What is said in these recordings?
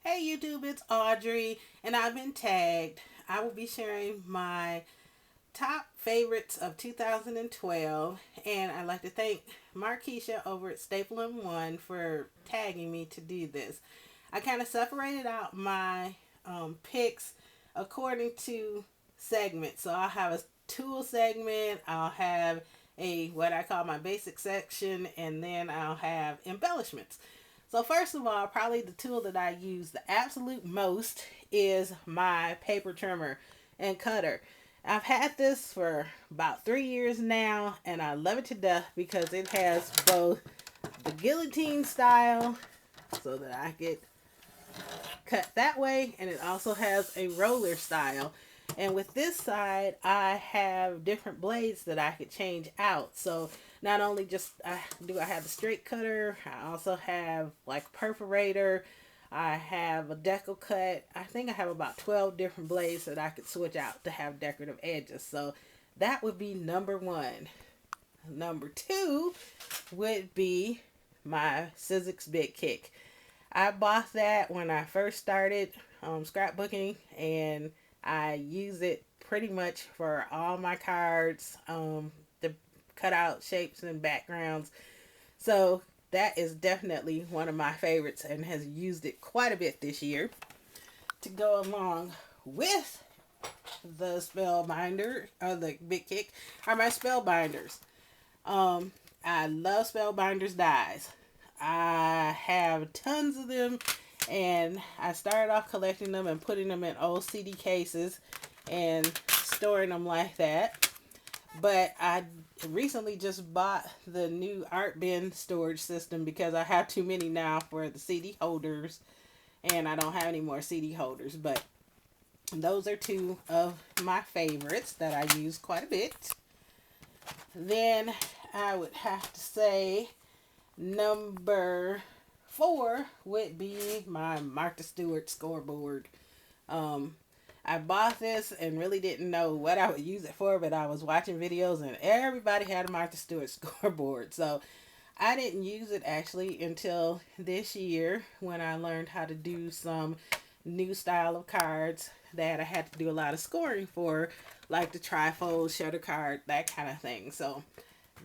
Hey YouTube, it's Audrey, and I've been tagged. I will be sharing my top favorites of 2012, and I'd like to thank Markeisha over at Staple and One for tagging me to do this. I kind of separated out my picks according to segments. So I'll have a tool segment, I'll have a what I call my basic section, and then I'll have embellishments. So first of all, probably the tool that I use the absolute most is my paper trimmer and cutter. I've had this for about 3 years now, and I love it to death because it has both the guillotine style, so that I get cut that way, and it also has a roller style. And with this side, I have different blades that I could change out. So not only just do I have the straight cutter, I also have like perforator, I have a decal cut. I think I have about 12 different blades that I could switch out to have decorative edges. So that would be number one. Number two would be my Sizzix Big Kick. I bought that when I first started scrapbooking, and I use it pretty much for all my cards, the cutout shapes and backgrounds. So that is definitely one of my favorites and has used it quite a bit this year. To go along with the Spellbinder, or the Big Kick, are my Spellbinders. I love Spellbinders dies. I have tons of them, and I started off collecting them and putting them in old CD cases and storing them like that. But I recently just bought the new art bin storage system because I have too many now for the CD holders, and I don't have any more CD holders. But those are two of my favorites that I use quite a bit. Then I would have to say number 4 would be my Martha Stewart Scoreboard. I bought this and really didn't know what I would use it for, but I was watching videos and everybody had a Martha Stewart Scoreboard. So I didn't use it actually until this year when I learned how to do some new style of cards that I had to do a lot of scoring for, like the trifold, shutter card, that kind of thing. So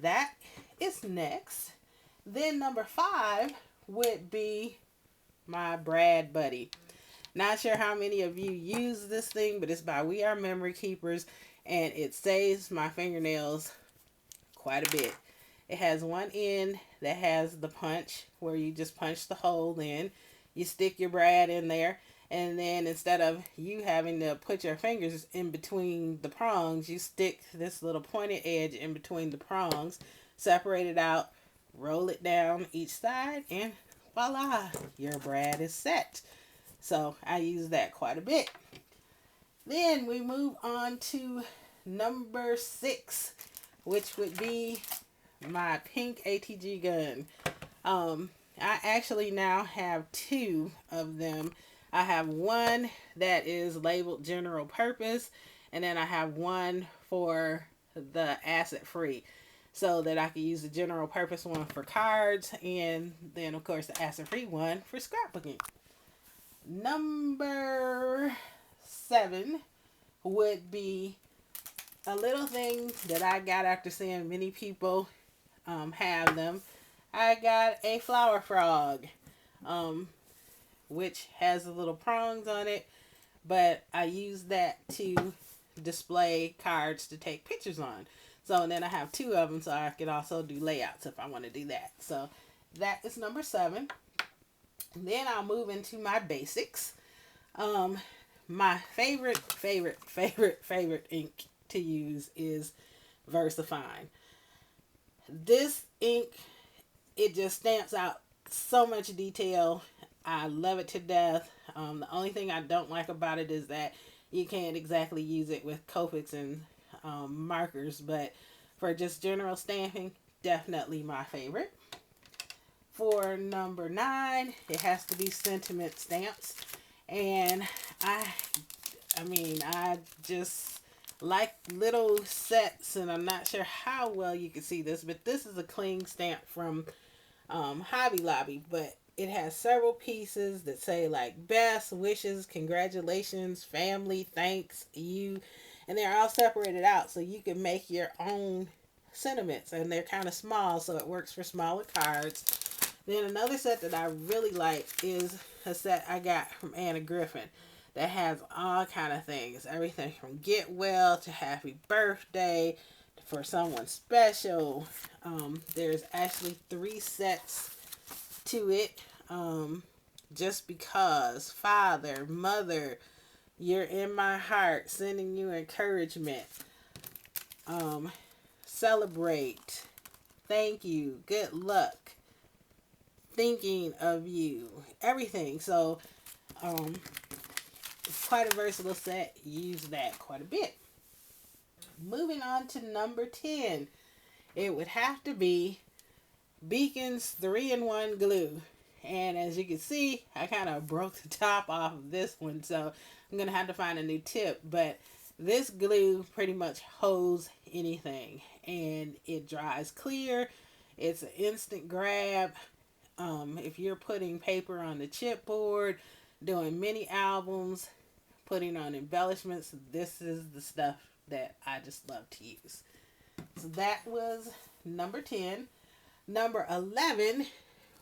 that is next. Then number 5 would be my Brad Buddy. Not sure how many of you use this thing, but it's by We Are Memory Keepers, and it saves my fingernails quite a bit. It has one end that has the punch, where you just punch the hole in. You stick your brad in there, and then instead of you having to put your fingers in between the prongs, you stick this little pointed edge in between the prongs, separate it out, roll it down each side, and voila, your brad is set. So I use that quite a bit. Then we move on to number 6, which would be my pink ATG gun. I actually now have 2 of them. I have one that is labeled general purpose, and then I have one for the acid free, so that I can use the general purpose one for cards, and then of course the acid free one for scrapbooking. Number 7 would be a little thing that I got after seeing many people have them. I got a flower frog, which has the little prongs on it, but I use that to display cards to take pictures on. So then I have 2 of them, so I can also do layouts if I want to do that. So that is number 7. Then I'll move into my basics. My favorite ink to use is versafine. This ink, it just stamps out so much detail. I love it to death. The only thing I don't like about it is that you can't exactly use it with Copics and markers, but for just general stamping, definitely my favorite. For number 9, it has to be sentiment stamps, and I just like little sets, and I'm not sure how well you can see this, but this is a cling stamp from Hobby Lobby, but it has several pieces that say like best wishes, congratulations, family, thanks, you, and they're all separated out so you can make your own sentiments, and they're kind of small so it works for smaller cards. Then another set that I really like is a set I got from Griffin that has all kind of things, everything from get well to happy birthday for someone special. There's actually 3 sets to it, just because father, mother, you're in my heart, sending you encouragement, celebrate, thank you, good luck, thinking of you, everything. So it's quite a versatile set. Use that quite a bit. Moving on to number 10, it would have to be Beacon's 3-in-1 glue. And as you can see, I kind of broke the top off of this one, so I'm going to have to find a new tip. But this glue pretty much holds anything, and it dries clear. It's an instant grab. If you're putting paper on the chipboard, doing mini albums, putting on embellishments, this is the stuff that I just love to use. So that was number 10. Number 11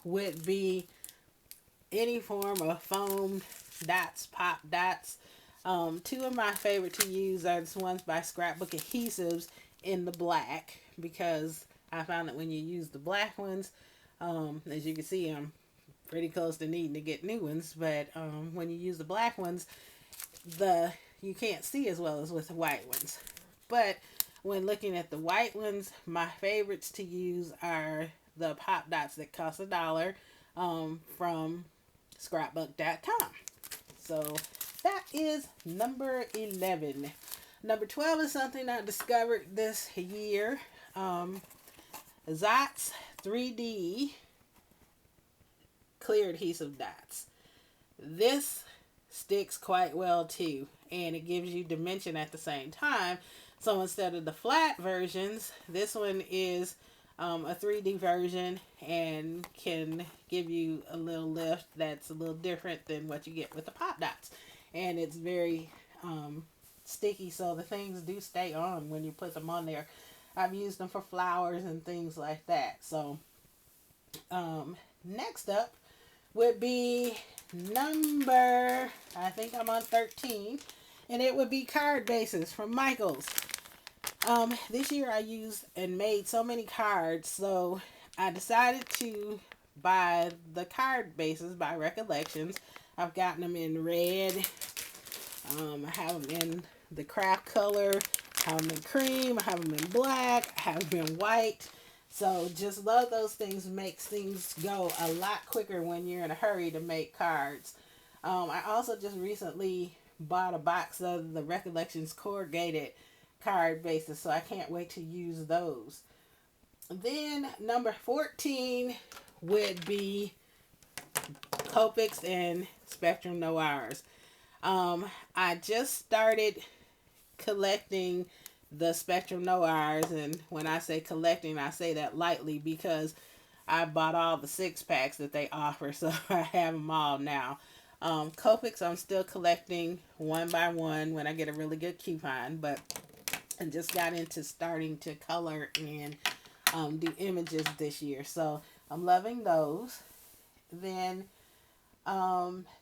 would be any form of foam dots, pop dots. 2 of my favorite to use are the ones by Scrapbook Adhesives in the black, because I found that when you use the black ones, as you can see, I'm pretty close to needing to get new ones, but when you use the black ones, you can't see as well as with the white ones. But when looking at the white ones, my favorites to use are the pop dots that cost $1 from scrapbook.com. So that is number 11. Number 12 is something I discovered this year. Zot's 3D clear adhesive dots. This sticks quite well too, and it gives you dimension at the same time. So instead of the flat versions, this one is a 3D version and can give you a little lift that's a little different than what you get with the pop dots. And it's very sticky, so the things do stay on when you put them on there. I've used them for flowers and things like that. So next up would be number, I think I'm on 13, and it would be card bases from Michaels. This year I used and made so many cards, so I decided to buy the card bases by Recollections. I've gotten them in red. I have them in the craft color. I have them in cream. I have them in black. I have them in white. So just love those things. Makes things go a lot quicker when you're in a hurry to make cards. I also just recently bought a box of the Recollections corrugated card bases, so I can't wait to use those. Then number 14 would be Copics and Spectrum Noirs. I just started collecting the Spectrum Noirs, and when I say collecting, I say that lightly because I bought all the 6-packs that they offer, so I have them all now. Copics I'm still collecting one by one when I get a really good coupon, but I just got into starting to color and do images this year, so I'm loving those. Then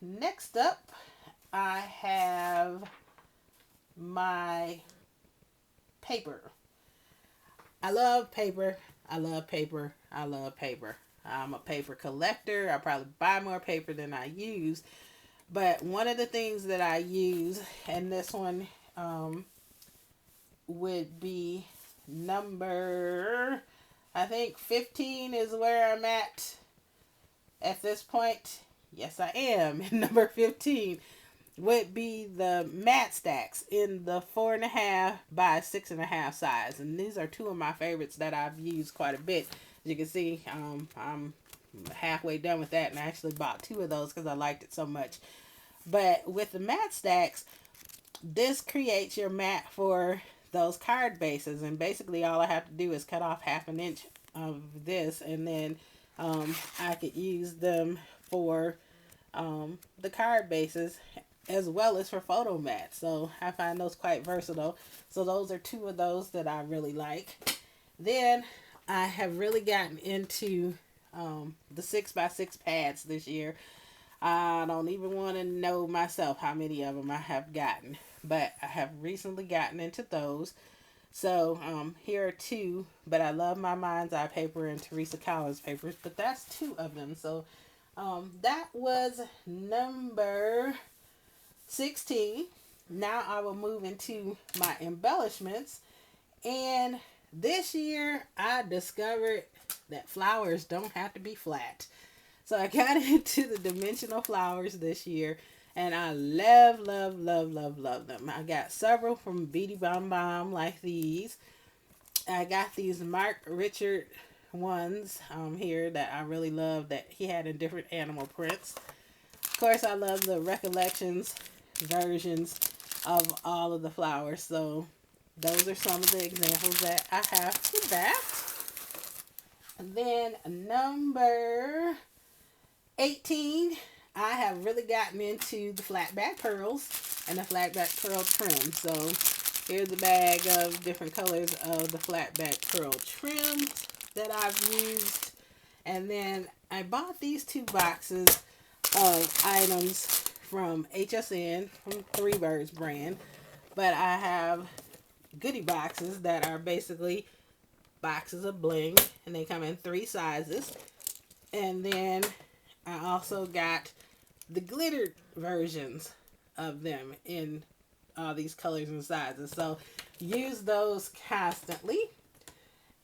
next up I have my paper. I love paper. I love paper. I love paper. I'm a paper collector. I probably buy more paper than I use. But one of the things that I use, and this one would be number, I think 15 is where I'm at this point. Yes, I am. Number 15 would be the matte stacks in the 4.5 by 6.5 size, and these are 2 of my favorites that I've used quite a bit. As you can see, I'm halfway done with that, and I actually bought 2 of those because I liked it so much. But with the matte stacks, this creates your mat for those card bases, and basically all I have to do is cut off 1/2 inch of this, and then I could use them for the card bases as well as for photo mats. So I find those quite versatile. So those are two of those that I really like. Then I have really gotten into the 6x6 pads this year. I don't even want to know myself how many of them I have gotten, but I have recently gotten into those. So here are two, but I love my Mind's Eye paper and Teresa Collins papers, but that's two of them. So that was number 16. Now I will move into my embellishments. And this year I discovered that flowers don't have to be flat. So I got into the dimensional flowers this year. And I love, love, love, love, love them. I got several from Beady Bom Bom like these. I got these Mark Richard ones here that I really love that he had in different animal prints. Of course, I love the Recollections versions of all of the flowers. So those are some of the examples that I have for that. And then number 18, I have really gotten into the flat back pearls and the flat back pearl trim. So here's a bag of different colors of the flat back pearl trims that I've used. And then I bought these 2 boxes of items from HSN, from Three Birds brand. But I have goodie boxes that are basically boxes of bling, and they come in 3 sizes. And then I also got the glitter versions of them in all these colors and sizes. So use those constantly.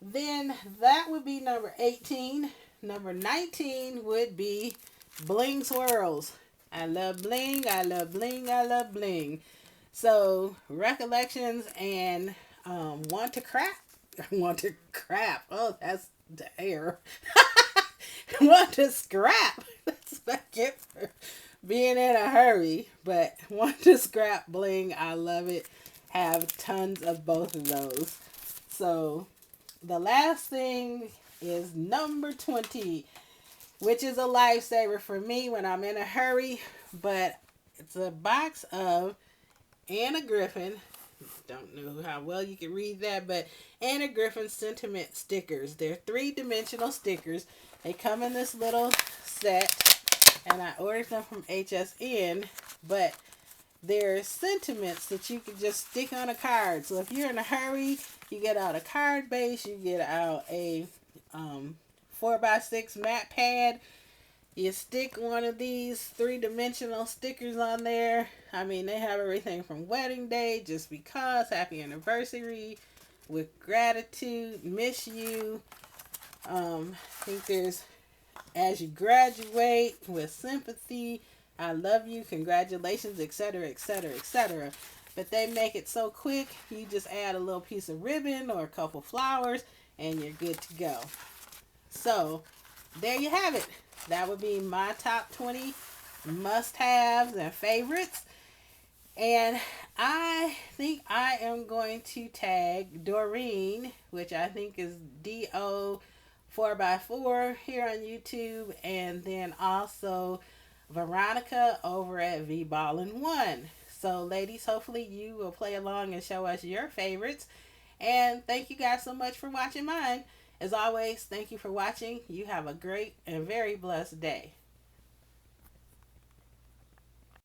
Then that would be number 18. Number 19 would be Bling Swirls. I love bling, I love bling, I love bling. So Recollections and Want to Crap. Want to Crap. Oh, that's the air. Want to Scrap. That's what I get for being in a hurry. But Want to Scrap bling. I love it. Have tons of both of those. So the last thing is number 20, which is a lifesaver for me when I'm in a hurry. But it's a box of Anna Griffin. Don't know how well you can read that, but Anna Griffin sentiment stickers. They're 3-dimensional stickers. They come in this little set, and I ordered them from HSN, but they're sentiments that you can just stick on a card. So if you're in a hurry, you get out a card base, you get out a 4x6 mat pad, you stick one of these 3-dimensional stickers on there. I mean, they have everything from wedding day, just because, happy anniversary, with gratitude, miss you. I think there's as you graduate, with sympathy, I love you, congratulations, etc., etc., etc. But they make it so quick, you just add a little piece of ribbon or a couple flowers, and you're good to go. So, there you have it. That would be my top 20 must-haves and favorites. And I think I am going to tag Doreen, which I think is DO4x4 here on YouTube, and then also Veronica over at VBallin1. So ladies, hopefully you will play along and show us your favorites. And thank you guys so much for watching mine. As always, thank you for watching. You have a great and very blessed day.